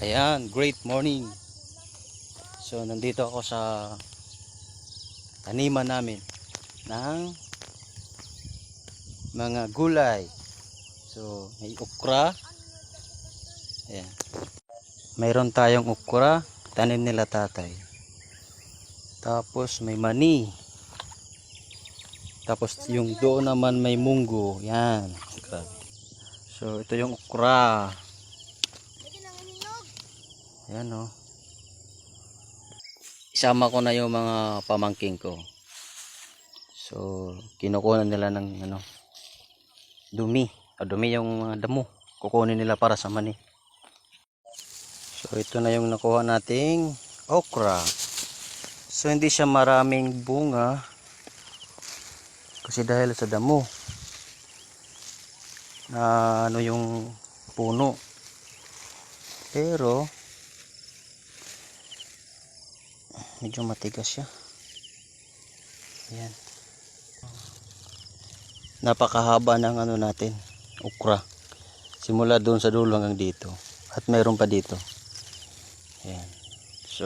Ayan, great morning. So nandito ako sa taniman namin ng mga gulay. So may okra. Ayan. Mayroon tayong okra, tanim nila tatay. Tapos may mani. Tapos yung doon naman may munggo. Yan. So ito yung okra. Ayan o. Isama ko na yung mga pamangking ko. So kinukunan nila ng dumi. Dumi yung mga damo. Kukunin nila para sa mani. So ito na yung nakuha nating okra. So hindi siya maraming bunga kasi dahil sa damo na yung puno. Pero medyo matigas siya. Ayan. Napakahaba ng natin, okra. Simula doon sa dulo hanggang dito. At mayroon pa dito. Ayan. So